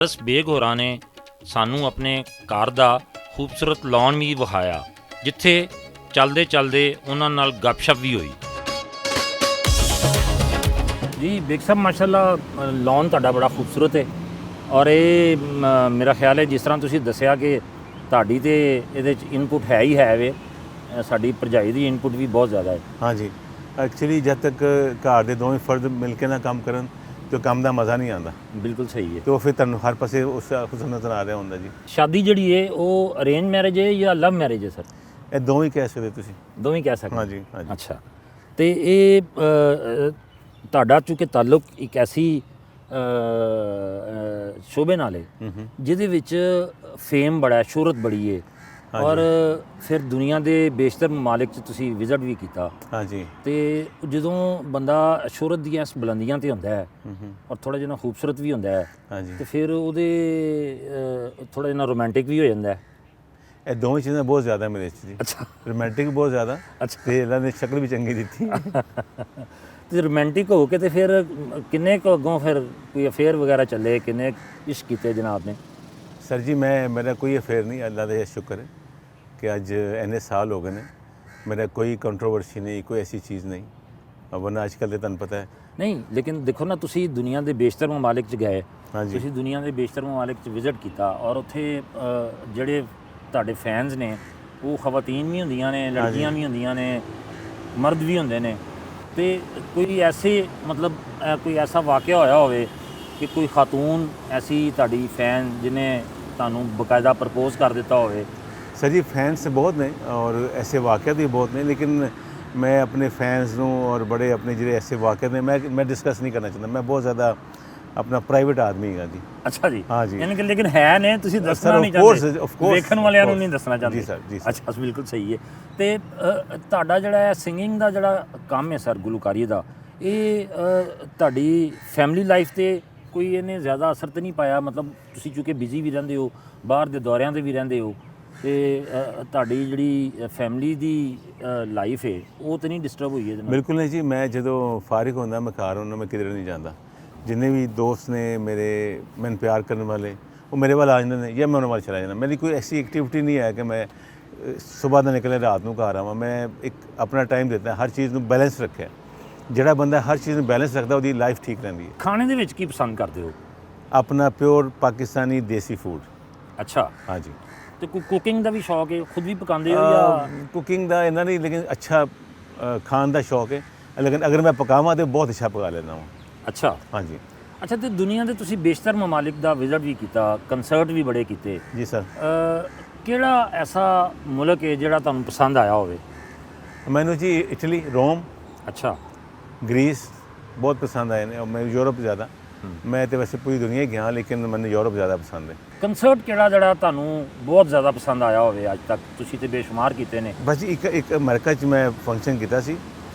ਬਸ ਬੇਗ ਹੋਰਾਂ ਨੇ ਸਾਨੂੰ ਆਪਣੇ ਘਰ ਦਾ ਖੂਬਸੂਰਤ ਲੌਨ ਵੀ ਵਿਖਾਇਆ, ਜਿੱਥੇ ਚਲਦੇ ਚਲਦੇ ਉਹਨਾਂ ਨਾਲ ਗੱਪਸ਼ਪ ਵੀ ਹੋਈ। ਜੀ ਬੇਗ ਸਾਹਿਬ, ਮਾਸ਼ਾਅੱਲਾ ਲੌਨ ਤੁਹਾਡਾ ਬੜਾ ਖੂਬਸੂਰਤ ਹੈ ਔਰ ਇਹ ਮੇਰਾ ਖਿਆਲ ਹੈ ਜਿਸ ਤਰ੍ਹਾਂ ਤੁਸੀਂ ਦੱਸਿਆ ਕਿ ਤੁਹਾਡੀ ਤੇ ਇਹਦੇ 'ਚ ਇਨਪੁਟ ਹੈ ਹੀ ਹੈ ਵੇ, ਸਾਡੀ ਭਰਜਾਈ ਦੀ ਇਨਪੁਟ ਵੀ ਬਹੁਤ ਜ਼ਿਆਦਾ ਹੈ। ਹਾਂਜੀ, ਐਕਚੁਅਲੀ ਜਦ ਤੱਕ ਘਰ ਦੇ ਦੋਵੇਂ ਫਰਦ ਮਿਲ ਕੇ ਨਾ ਕੰਮ ਕਰਨ ਤੇ ਕੰਮ ਦਾ ਮਜ਼ਾ ਨਹੀਂ ਆਉਂਦਾ। ਬਿਲਕੁਲ ਸਹੀ ਹੈ। ਤੇ ਉਹ ਫਿਰ ਤੁਹਾਨੂੰ ਹਰ ਪਾਸੇ ਉਸ ਹੁਸਨ ਨਜ਼ਰ ਆ ਰਿਹਾ ਹੁੰਦਾ ਜੀ। ਸ਼ਾਦੀ ਜਿਹੜੀ ਹੈ ਉਹ ਅਰੇਂਜ ਮੈਰਿਜ ਹੈ ਜਾਂ ਲਵ ਮੈਰਿਜ ਹੈ ਸਰ? ਇਹ ਦੋਵੇਂ ਕਹਿ ਸਕਦੇ ਤੁਸੀਂ। ਦੋਵੇਂ ਕਹਿ ਸਕਦੇ। ਹਾਂਜੀ ਹਾਂਜੀ। ਅੱਛਾ, ਤੇ ਇਹ ਤੁਹਾਡਾ ਚੂँਕਿ ਤਾਲੁਕ ਇੱਕ ਐਸੀ ਸ਼ੋਬੇ ਨਾਲ ਹੈ ਜਿਹਦੇ ਵਿੱਚ ਫੇਮ ਬੜਾ, ਸ਼ੋਹਰਤ ਬੜੀ ਹੈ ਔਰ ਫਿਰ ਦੁਨੀਆ ਦੇ ਬੇਸ਼ਤਰ ਮਮਾਲਿਕ 'ਚ ਤੁਸੀਂ ਵਿਜ਼ਿਟ ਵੀ ਕੀਤਾ। ਹਾਂਜੀ। ਤੇ ਜਦੋਂ ਬੰਦਾ ਸ਼ੋਹਰਤ ਦੀਆਂ ਇਸ ਬੁਲੰਦੀਆਂ 'ਤੇ ਹੁੰਦਾ ਹੈ ਔਰ ਥੋੜ੍ਹਾ ਜਿਹਾ ਖੂਬਸੂਰਤ ਵੀ ਹੁੰਦਾ ਹੈ, ਹਾਂਜੀ, ਤੇ ਫਿਰ ਉਹਦੇ ਥੋੜ੍ਹਾ ਜਿਹਾ ਰੋਮਾਂਟਿਕ ਵੀ ਹੋ ਜਾਂਦਾ ਹੈ। ਇਹ ਦੋਵੇਂ ਚੀਜ਼ਾਂ ਬਹੁਤ ਜ਼ਿਆਦਾ ਮੇਰੇ 'ਚ ਜੀ। ਅੱਛਾ, ਰੋਮਾਂਟਿਕ ਬਹੁਤ ਜ਼ਿਆਦਾ। ਅੱਛਾ। ਤੇ ਇਹਨਾਂ ਨੇ ਸ਼ਕਲ ਵੀ ਚੰਗੀ ਦਿੱਤੀ। ਤੇ ਰੋਮਾਂਟਿਕ ਹੋ ਕੇ ਤੇ ਫਿਰ ਕਿੰਨੇ ਕੁ ਅੱਗੋਂ ਫਿਰ ਕੋਈ ਅਫੇਅਰ ਵਗੈਰਾ ਚੱਲੇ, ਕਿੰਨੇ ਇਸ਼ਕ ਕੀਤੇ ਜਨਾਬ ਨੇ? ਸਰ ਜੀ ਮੇਰਾ ਕੋਈ ਅਫੇਅਰ ਨਹੀਂ, ਅੱਲਾ ਦਾ ਸ਼ੁਕਰ ਹੈ ਕਿ ਅੱਜ ਇੰਨੇ ਸਾਲ ਹੋ ਗਏ ਨੇ, ਮੇਰਾ ਕੋਈ ਕੰਟਰੋਵਰਸੀ ਨਹੀਂ, ਕੋਈ ਐਸੀ ਚੀਜ਼ ਨਹੀਂ। ਵਰਨਾ ਅੱਜ ਕੱਲ੍ਹ ਤੇ ਤੁਹਾਨੂੰ ਪਤਾ ਹੈ। ਨਹੀਂ, ਲੇਕਿਨ ਦੇਖੋ ਨਾ, ਤੁਸੀਂ ਦੁਨੀਆ ਦੇ ਬੇਸ਼ਤਰ ਮਮਾਲਿਕ 'ਚ ਗਏ, ਹਾਂਜੀ। ਤੁਸੀਂ ਦੁਨੀਆ ਦੇ ਬੇਸ਼ਤਰ ਮਮਾਲਿਕ 'ਚ ਵਿਜ਼ਿਟ ਕੀਤਾ ਔਰ ਉੱਥੇ ਜਿਹੜੇ ਤੁਹਾਡੇ ਫੈਨਸ ਨੇ ਉਹ ਖਵਾਤੀਨ ਵੀ ਹੁੰਦੀਆਂ ਨੇ, ਲੜਕੀਆਂ ਵੀ ਹੁੰਦੀਆਂ ਨੇ, ਮਰਦ ਵੀ ਹੁੰਦੇ ਨੇ। ਤੇ ਕੋਈ ਐਸੇ ਮਤਲਬ ਕੋਈ ਐਸਾ ਵਾਕਿਆ ਹੋਇਆ ਹੋਵੇ ਕਿ ਕੋਈ ਖਾਤੂਨ ਐਸੀ ਤੁਹਾਡੀ ਫੈਨ ਜਿਹਨੇ ਤੁਹਾਨੂੰ ਬਕਾਇਦਾ ਪ੍ਰਪੋਜ਼ ਕਰ ਦਿੱਤਾ ਹੋਵੇ? ਸਰ ਜੀ ਫੈਨਸ ਬਹੁਤ ਨੇ ਔਰ ਐਸੇ ਵਾਕਿਆ ਵੀ ਬਹੁਤ ਨੇ, ਲੇਕਿਨ ਮੈਂ ਆਪਣੇ ਫੈਨਸ ਨੂੰ ਔਰ ਬੜੇ ਆਪਣੇ ਜਿਹੜੇ ਐਸੇ ਵਾਕਿਆ ਨੇ ਮੈਂ ਡਿਸਕਸ ਨਹੀਂ ਕਰਨਾ ਚਾਹੁੰਦਾ। ਮੈਂ ਬਹੁਤ ਜ਼ਿਆਦਾ ਆਪਣਾ ਪ੍ਰਾਈਵੇਟ ਆਦਮੀ ਹਾਂ ਜੀ। ਅੱਛਾ ਜੀ। ਹਾਂਜੀ। ਯਾਨੀ ਕਿ ਲੇਕਿਨ ਹੈ ਨੇ, ਤੁਸੀਂ ਦੱਸਣਾ ਨਹੀਂ ਚਾਹੁੰਦੇ, ਵੇਖਣ ਵਾਲਿਆਂ ਨੂੰ ਨਹੀਂ ਦੱਸਣਾ ਚਾਹੁੰਦੇ। ਜੀ ਸਰ, ਜੀ ਸਰ। ਅੱਛਾ, ਬਿਲਕੁਲ ਸਹੀ ਹੈ। ਤੇ ਤੁਹਾਡਾ ਜਿਹੜਾ ਹੈ ਸਿੰਗਿੰਗ ਦਾ ਜਿਹੜਾ ਕੰਮ ਹੈ ਸਰ, ਗੁਲੂਕਾਰੀ ਦਾ, ਇਹ ਤੁਹਾਡੀ ਫੈਮਿਲੀ ਲਾਈਫ 'ਤੇ ਕੋਈ ਇਹਨੇ ਜ਼ਿਆਦਾ ਅਸਰ ਤਾਂ ਨਹੀਂ ਪਾਇਆ? ਮਤਲਬ ਤੁਸੀਂ ਚੂँਕਿ ਬਿਜ਼ੀ ਵੀ ਰਹਿੰਦੇ ਹੋ, ਬਾਹਰ ਦੇ ਦੌਰਿਆਂ 'ਤੇ ਵੀ ਰਹਿੰਦੇ ਹੋ, ਤੇ ਤੁਹਾਡੀ ਜਿਹੜੀ ਫੈਮਿਲੀ ਦੀ ਲਾਈਫ ਹੈ ਉਹ ਤਾਂ ਨਹੀਂ ਡਿਸਟਰਬ ਹੋਈ ਹੈ? ਬਿਲਕੁਲ ਨਹੀਂ ਜੀ। ਮੈਂ ਜਦੋਂ ਫਾਰਿਗ ਹੁੰਦਾ ਮੈਂ ਘਰ ਹੁੰਦਾ, ਮੈਂ ਕਿਧਰੇ ਨਹੀਂ ਜਾਂਦਾ। ਜਿੰਨੇ ਵੀ ਦੋਸਤ ਨੇ ਮੇਰੇ, ਮੈਨੂੰ ਪਿਆਰ ਕਰਨ ਵਾਲੇ, ਉਹ ਮੇਰੇ ਵੱਲ ਆ ਜਾਂਦੇ ਨੇ ਜਾਂ ਮੈਂ ਉਹਨਾਂ ਵੱਲ ਚਲਾ ਜਾਂਦਾ। ਮੇਰੀ ਕੋਈ ਐਸੀ ਐਕਟੀਵਿਟੀ ਨਹੀਂ ਹੈ ਕਿ ਮੈਂ ਸਵੇਰ ਦਾ ਨਿਕਲੇ ਰਾਤ ਨੂੰ ਘਰ ਆਵਾਂ। ਮੈਂ ਇੱਕ ਆਪਣਾ ਟਾਈਮ ਦਿੱਤਾ, ਹਰ ਚੀਜ਼ ਨੂੰ ਬੈਲੈਂਸ ਰੱਖਿਆ। ਜਿਹੜਾ ਬੰਦਾ ਹਰ ਚੀਜ਼ ਨੂੰ ਬੈਲੈਂਸ ਰੱਖਦਾ ਉਹਦੀ ਲਾਈਫ ਠੀਕ ਰਹਿੰਦੀ ਹੈ। ਖਾਣੇ ਦੇ ਵਿੱਚ ਕੀ ਪਸੰਦ ਕਰਦੇ ਹੋ? ਆਪਣਾ ਪਿਓਰ ਪਾਕਿਸਤਾਨੀ ਦੇਸੀ ਫੂਡ। ਅੱਛਾ। ਹਾਂਜੀ। ਤੇ ਕੋਈ ਕੁਕਿੰਗ ਦਾ ਵੀ ਸ਼ੌਕ ਹੈ? ਖੁਦ ਵੀ ਪਕਾਉਂਦੇ ਹੋ ਜਾਂ? ਕੁਕਿੰਗ ਦਾ ਇੰਨਾ ਨਹੀਂ, ਲੇਕਿਨ ਅੱਛਾ ਖਾਣ ਦਾ ਸ਼ੌਕ ਹੈ। ਲੇਕਿਨ ਅਗਰ ਮੈਂ ਪਕਾਵਾਂ ਤਾਂ ਬਹੁਤ ਅੱਛਾ ਪਕਾ ਲੈਂਦਾ ਹਾਂ। ਅੱਛਾ। ਹਾਂਜੀ। ਅੱਛਾ, ਤੇ ਦੁਨੀਆ ਦੇ ਤੁਸੀਂ ਬੇਸ਼ਤਰ ਮਮਾਲਿਕ ਦਾ ਵਿਜ਼ਿਟ ਵੀ ਕੀਤਾ, ਕੰਸਰਟ ਵੀ ਬੜੇ ਕੀਤੇ। ਜੀ ਸਰ। ਕਿਹੜਾ ਐਸਾ ਮੁਲਕ ਹੈ ਜਿਹੜਾ ਤੁਹਾਨੂੰ ਪਸੰਦ ਆਇਆ ਹੋਵੇ? ਮੈਨੂੰ ਜੀ ਇਟਲੀ, ਰੋਮ, ਅੱਛਾ, ਗ੍ਰੀਸ ਬਹੁਤ ਪਸੰਦ ਆਏ ਨੇ। ਔਰ ਮੈਂ ਯੂਰਪ ਜ਼ਿਆਦਾ, ਮੈਂ ਤਾਂ ਵੈਸੇ ਪੂਰੀ ਦੁਨੀਆ ਗਿਆ, ਲੇਕਿਨ ਮੈਨੂੰ ਯੂਰਪ ਜ਼ਿਆਦਾ ਪਸੰਦ ਹੈ। ਕੰਸਰਟ ਕਿਹੜਾ ਜਿਹੜਾ ਤੁਹਾਨੂੰ ਬਹੁਤ ਜ਼ਿਆਦਾ ਪਸੰਦ ਆਇਆ ਹੋਵੇ ਅੱਜ ਤੱਕ? ਤੁਸੀਂ ਤੇ ਬੇਸ਼ੁਮਾਰ ਕੀਤੇ ਨੇ। ਬਸ ਜੀ ਇੱਕ ਅਮਰੀਕਾ 'ਚ ਮੈਂ ਫੰਕਸ਼ਨ ਕੀਤਾ ਸੀ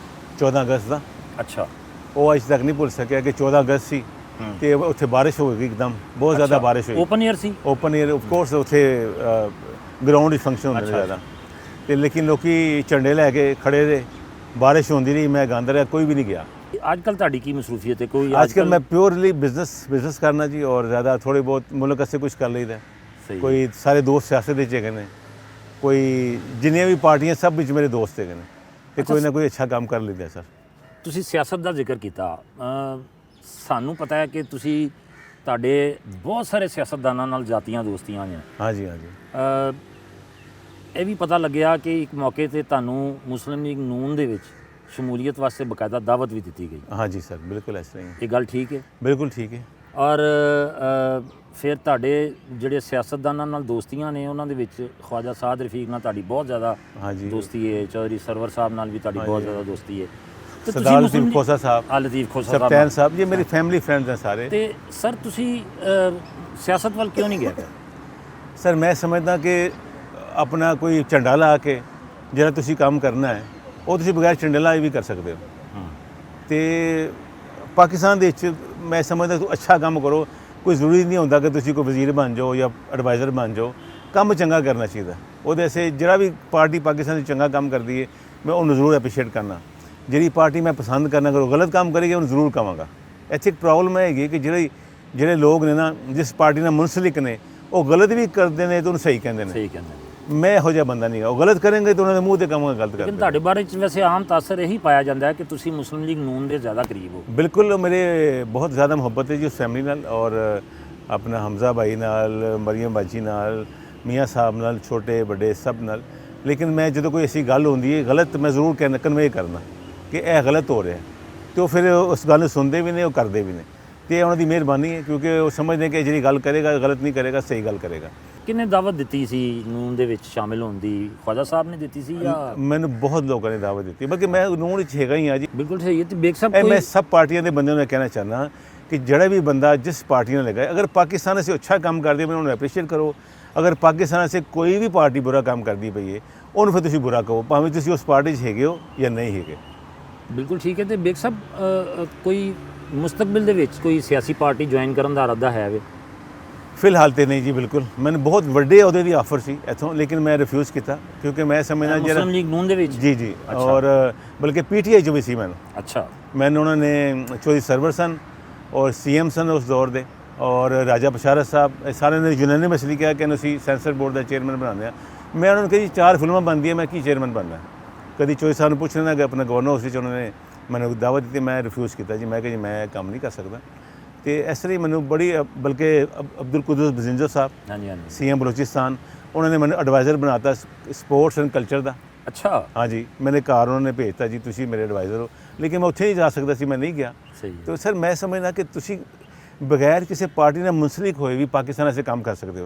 14 ਅਗਸਤ ਦਾ। ਅੱਛਾ। ਉਹ ਅੱਜ ਤੱਕ ਨਹੀਂ ਭੁੱਲ ਸਕਿਆ ਕਿ 14 ਅਗਸਤ ਸੀ ਤੇ ਉੱਥੇ ਬਾਰਿਸ਼ ਹੋ ਗਈ, ਇੱਕਦਮ ਬਹੁਤ ਜ਼ਿਆਦਾ ਬਾਰਿਸ਼ ਹੋਈ। Open air C? Open air, of course. ਉੱਥੇ ਗਰਾਊਂਡ 'ਚ ਫੰਕਸ਼ਨ ਹੁੰਦੇ ਨੇ ਜ਼ਿਆਦਾ, ਤੇ ਲੇਕਿਨ ਲੋਕੀ ਝੰਡੇ ਲੈ ਕੇ ਖੜੇ ਰਹੇ, ਬਾਰਿਸ਼ ਹੁੰਦੀ ਰਹੀ, ਮੈਂ ਗਾਉਂਦਾ ਰਿਹਾ, ਕੋਈ ਵੀ ਨਹੀਂ ਗਿਆ। ਅੱਜ ਕੱਲ੍ਹ ਤੁਹਾਡੀ ਕੀ ਮਸਰੂਫੀਅਤ ਹੈ? ਕੋਈ ਅੱਜ ਕੱਲ੍ਹ ਮੈਂ ਪਿਓਰਲੀ ਬਿਜ਼ਨਸ ਕਰਨਾ ਜੀ, ਔਰ ਜ਼ਿਆਦਾ ਥੋੜ੍ਹੇ ਬਹੁਤ ਮੁਲਕ ਵਾਸਤੇ ਕੁਝ ਕਰ ਲਈਦਾ। ਕੋਈ ਸਾਰੇ ਦੋਸਤ ਸਿਆਸਤ ਵਿੱਚ ਹੈਗੇ ਨੇ, ਕੋਈ ਜਿੰਨੀਆਂ ਵੀ ਪਾਰਟੀਆਂ ਸਭ ਵਿੱਚ ਮੇਰੇ ਦੋਸਤ ਹੈਗੇ ਨੇ, ਤੇ ਕੋਈ ਨਾ ਕੋਈ ਅੱਛਾ ਕੰਮ ਕਰ ਲਈਦਾ ਸਰ। ਤੁਸੀਂ ਸਿਆਸਤ ਦਾ ਜ਼ਿਕਰ ਕੀਤਾ, ਸਾਨੂੰ ਪਤਾ ਹੈ ਕਿ ਤੁਹਾਡੇ ਬਹੁਤ ਸਾਰੇ ਸਿਆਸਤਦਾਨਾਂ ਨਾਲ ਜਾਤੀਆਂ ਦੋਸਤੀਆਂ ਨੇ। ਹਾਂਜੀ ਹਾਂਜੀ। ਇਹ ਵੀ ਪਤਾ ਲੱਗਿਆ ਕਿ ਇੱਕ ਮੌਕੇ 'ਤੇ ਤੁਹਾਨੂੰ ਮੁਸਲਿਮ ਲੀਗ ਨੂਨ ਦੇ ਵਿੱਚ ਸ਼ਮੂਲੀਅਤ ਵਾਸਤੇ ਬਕਾਇਦਾ ਦਾਵਤ ਵੀ ਦਿੱਤੀ ਗਈ। ਹਾਂਜੀ ਸਰ, ਬਿਲਕੁਲ ਇਸ ਤਰ੍ਹਾਂ ਹੀ। ਇਹ ਗੱਲ ਠੀਕ ਹੈ? ਬਿਲਕੁਲ ਠੀਕ ਹੈ। ਔਰ ਫਿਰ ਤੁਹਾਡੇ ਜਿਹੜੇ ਸਿਆਸਤਦਾਨਾਂ ਨਾਲ ਦੋਸਤੀਆਂ ਨੇ ਉਹਨਾਂ ਦੇ ਵਿੱਚ ਖਵਾਜਾ ਸਾਦ ਰਫੀਕ ਨਾਲ ਤੁਹਾਡੀ ਬਹੁਤ ਜ਼ਿਆਦਾ ਦੋਸਤੀ ਹੈ, ਚੌਧਰੀ ਸਰਵਰ ਸਾਹਿਬ ਨਾਲ ਵੀ ਤੁਹਾਡੀ ਬਹੁਤ ਜ਼ਿਆਦਾ ਦੋਸਤੀ ਹੈ, ਸਰਦਾਰ ਲਤੀਫ ਖੋਸਾ ਸਾਹਿਬ, ਲਤੀਫ ਖੋਸਾ ਸਪਤੈਨ ਸਾਹਿਬ, ਇਹ ਮੇਰੀ ਫੈਮਿਲੀ ਫਰੈਂਡਸ ਹੈ ਸਾਰੇ। ਤੇ ਸਰ ਤੁਸੀਂ ਸਿਆਸਤ ਵੱਲ ਕਿਉਂ ਨਹੀਂ ਗਏ? ਸਰ ਮੈਂ ਸਮਝਦਾ ਕਿ ਆਪਣਾ ਕੋਈ ਝੰਡਾ ਲਾ ਕੇ ਜਿਹੜਾ ਤੁਸੀਂ ਕੰਮ ਕਰਨਾ ਹੈ ਉਹ ਤੁਸੀਂ ਬਗੈਰ ਝੰਡੇ ਲਾਏ ਵੀ ਕਰ ਸਕਦੇ ਹੋ। ਤੇ ਪਾਕਿਸਤਾਨ ਦੇ ਵਿੱਚ ਮੈਂ ਸਮਝਦਾ ਤੁਸੀਂ ਅੱਛਾ ਕੰਮ ਕਰੋ, ਕੋਈ ਜ਼ਰੂਰੀ ਨਹੀਂ ਹੁੰਦਾ ਕਿ ਤੁਸੀਂ ਕੋਈ ਵਜ਼ੀਰ ਬਣ ਜਾਓ ਜਾਂ ਐਡਵਾਈਜ਼ਰ ਬਣ ਜਾਓ। ਕੰਮ ਚੰਗਾ ਕਰਨਾ ਚਾਹੀਦਾ। ਉਹਦੇ ਵਾਸਤੇ ਜਿਹੜਾ ਵੀ ਪਾਰਟੀ ਪਾਕਿਸਤਾਨ 'ਚ ਚੰਗਾ ਕੰਮ ਕਰਦੀ ਹੈ ਮੈਂ ਉਹਨੂੰ ਜ਼ਰੂਰ ਐਪਰੀਸ਼ੀਏਟ ਕਰਨਾ। ਜਿਹੜੀ ਪਾਰਟੀ ਮੈਂ ਪਸੰਦ ਕਰਨਾ, ਅਗਰ ਉਹ ਗਲਤ ਕੰਮ ਕਰੇਗੀ ਉਹਨੂੰ ਜ਼ਰੂਰ ਕਹਾਂਗਾ। ਇੱਥੇ ਇੱਕ ਪ੍ਰੋਬਲਮ ਹੈਗੀ ਕਿ ਜਿਹੜੀ ਜਿਹੜੇ ਲੋਕ ਨੇ ਨਾ ਜਿਸ ਪਾਰਟੀ ਨਾਲ ਮੁਨਸਲਿਕ ਨੇ ਉਹ ਗਲਤ ਵੀ ਕਰਦੇ ਨੇ ਤੇ ਉਹਨੂੰ ਸਹੀ ਕਹਿੰਦੇ ਨੇ। ਸਹੀ ਕਹਿੰਦੇ। ਮੈਂ ਇਹੋ ਜਿਹਾ ਬੰਦਾ ਨਹੀਂ ਗਾ, ਉਹ ਗਲਤ ਕਰਨਗੇ ਤਾਂ ਉਹਨਾਂ ਦੇ ਮੂੰਹ ਤੇ ਕਹਾਂਗਾ ਗਲਤ ਲੇਕਿਨ ਕਰਦੇ। ਤੁਹਾਡੇ ਬਾਰੇ ਚ ਵੈਸੇ ਆਮ ਤਾਸਰ ਇਹੀ ਪਾਇਆ ਜਾਂਦਾ ਹੈ ਕਿ ਤੁਸੀਂ ਮੁਸਲਿਮ ਲੀਗ ਨੂਨ ਦੇ ਜ਼ਿਆਦਾ ਕਰੀਬ ਹੋ। ਬਿਲਕੁਲ ਮੇਰੇ ਬਹੁਤ ਜ਼ਿਆਦਾ ਮੁਹੱਬਤ ਹੈ ਜੀ ਉਸ ਫੈਮਿਲੀ ਨਾਲ, ਔਰ ਆਪਣਾ ਹਮਜ਼ਾ ਭਾਈ ਨਾਲ, ਮਰੀਮ ਬਾਜੀ ਨਾਲ, ਮੀਆਂ ਸਾਹਿਬ ਨਾਲ, ਛੋਟੇ ਵੱਡੇ ਸਭ ਨਾਲ। ਲੇਕਿਨ ਮੈਂ ਜਦੋਂ ਕੋਈ ਐਸੀ ਗੱਲ ਹੁੰਦੀ ਹੈ ਗਲਤ, ਮੈਂ ਜ਼ਰੂਰ ਕਨਵੇ ਕਰਨਾ ਕਿ ਇਹ ਗਲਤ ਹੋ ਰਿਹਾ, ਤੇ ਉਹ ਫਿਰ ਉਸ ਗੱਲ ਨੂੰ ਸੁਣਦੇ ਵੀ ਨੇ, ਉਹ ਕਰਦੇ ਵੀ ਨੇ, ਤੇ ਉਹਨਾਂ ਦੀ ਮਿਹਰਬਾਨੀ ਹੈ ਕਿਉਂਕਿ ਉਹ ਸਮਝਦੇ ਕਿ ਜਿਹੜੀ ਗੱਲ ਕਰੇਗਾ ਗਲਤ ਨਹੀਂ ਕਰੇਗਾ, ਸਹੀ ਗੱਲ ਕਰੇਗਾ। ਕਿੰਨੇ ਦਾਵਤ ਦਿੱਤੀ ਸੀ ਨੂਨ ਦੇ ਵਿੱਚ ਸ਼ਾਮਿਲ ਹੋਣ ਦੀ? ਖਵਾਜਾ ਸਾਹਿਬ ਨੇ ਦਿੱਤੀ ਸੀ ਜਾਂ? ਮੈਨੂੰ ਬਹੁਤ ਲੋਕਾਂ ਨੇ ਦਾਅਵਤ ਦਿੱਤੀ, ਬਲਕਿ ਮੈਂ ਨੂਨ ਵਿੱਚ ਹੈਗਾ ਹੀ ਹਾਂ ਜੀ। ਬਿਲਕੁਲ ਸਹੀ ਹੈ। ਤੇ ਬੇਗ ਸਾਹਿਬ ਇਹ ਕੋਈ ਮੈਂ ਸਭ ਪਾਰਟੀਆਂ ਦੇ ਬੰਦਿਆਂ ਨੂੰ ਇਹ ਕਹਿਣਾ ਚਾਹੁੰਦਾ ਕਿ ਜਿਹੜਾ ਵੀ ਬੰਦਾ ਜਿਸ ਪਾर्टी ਨਾਲ लगा, अगर पाकिस्तान से अच्छा काम करते हैं उन्होंने अप्रीशिएट करो। अगर पाकिस्तान से कोई भी पार्टी बुरा काम करती पई है ਉਹਨੂੰ ਫਿਰ ਤੁਸੀਂ ਬੁਰਾ ਕਹੋ, ਭਾਵੇਂ ਤੁਸੀਂ ਉਸ ਪਾਰਟੀ 'ਚ ਹੈਗੇ ਹੋ ਜਾਂ ਨਹੀਂ ਹੈਗੇ। ਬਿਲਕੁਲ ਠੀਕ ਹੈ। ਤੇ ਬੇਗ ਸਾਹਿਬ ਕੋਈ ਮੁਸਤਕਬਲ ਦੇ ਵਿੱਚ ਕੋਈ ਸਿਆਸੀ ਪਾਰਟੀ ਜੁਆਇਨ ਕਰਨ ਦਾ ਇਰਾਦਾ ਹੈ ਵੇ? ਫਿਲਹਾਲ ਤੇ ਨਹੀਂ ਜੀ, ਬਿਲਕੁਲ। ਮੈਨੂੰ ਬਹੁਤ ਵੱਡੇ ਅਹੁਦੇ ਦੀ ਆਫਰ ਸੀ ਇੱਥੋਂ, ਲੇਕਿਨ ਮੈਂ ਰਿਫਿਊਜ਼ ਕੀਤਾ ਕਿਉਂਕਿ ਮੈਂ ਸਮਝਦਾ ਮੁਸਲਿਮ ਲੀਗ ਨੂਨ ਦੇ ਵਿੱਚ? ਜੀ ਜੀ, ਔਰ ਬਲਕਿ ਪੀਟੀਆਈ 'ਚ ਵੀ ਸੀ ਮੈਨੂੰ। ਅੱਛਾ। ਮੈਨੂੰ ਉਹਨਾਂ ਨੇ ਚੌਧਰੀ ਸਰਵਰ ਸਨ ਔਰ ਸੀਐਮ ਸਨ ਉਸ ਦੌਰ ਦੇ, ਔਰ ਰਾਜਾ ਬਸ਼ਾਰਤ ਸਾਹਿਬ, ਇਹ ਸਾਰਿਆਂ ਨੇ ਯੂਨੈਨਿਮਸਲੀ ਕਿਹਾ ਕਿ ਅਸੀਂ ਸੈਂਸਰ ਬੋਰਡ ਦਾ ਚੇਅਰਮੈਨ ਬਣਾਉਂਦੇ ਹਾਂ। ਮੈਂ ਉਹਨਾਂ ਨੂੰ ਕਿਹਾ ਜੀ 4 ਫਿਲਮਾਂ ਬਣਦੀਆਂ, ਮੈਂ ਕੀ ਚੇਅਰਮੈਨ ਬਣਨਾ। ਕਦੀ ਚੌਧਰੀ ਸਾਹਿਬ ਨੂੰ ਪੁੱਛ ਲੈਣਾ ਕਿ ਆਪਣਾ ਗਵਰਨਰ ਹਾਊਸ ਵਿੱਚ ਉਹਨਾਂ ਨੇ ਮੈਨੂੰ ਦਾਅਵਤ ਦਿੱਤੀ, ਮੈਂ ਰਿਫਿਊਜ਼ ਕੀਤਾ ਜੀ। ਮੈਂ ਕਿਹਾ ਜੀ ਮੈਂ ਇਹ ਕੰਮ ਨਹੀਂ ਕਰ ਸਕਦਾ। ਤੇ ਇਸ ਲਈ ਮੈਨੂੰ ਬੜੀ, ਬਲਕਿ ਅਬਦੁਲ ਕੁਦੂਸ ਬਜ਼ਿੰਜਰ ਸਾਹਿਬ, ਹਾਂਜੀ ਹਾਂਜੀ, ਸੀਐਮ ਬਲੋਚਿਸਤਾਨ, ਉਹਨਾਂ ਨੇ ਮੈਨੂੰ ਐਡਵਾਈਜ਼ਰ ਬਣਾਤਾ ਸਪੋਰਟਸ ਐਂਡ ਕਲਚਰ ਦਾ। ਅੱਛਾ। ਹਾਂਜੀ, ਮੇਰੇ ਘਰ ਉਹਨਾਂ ਨੇ ਭੇਜਤਾ ਜੀ ਤੁਸੀਂ ਮੇਰੇ ਐਡਵਾਈਜ਼ਰ ਹੋ, ਲੇਕਿਨ ਮੈਂ ਉੱਥੇ ਨਹੀਂ ਜਾ ਸਕਦਾ ਸੀ, ਮੈਂ ਨਹੀਂ ਗਿਆ। ਸਹੀ ਹੈ। तो सर मैं समझना कि तुसी बगैर किसी पार्टी ਨਾਲ मुंसलिक होए भी पाकिस्तान ऐसे काम कर सकते हो।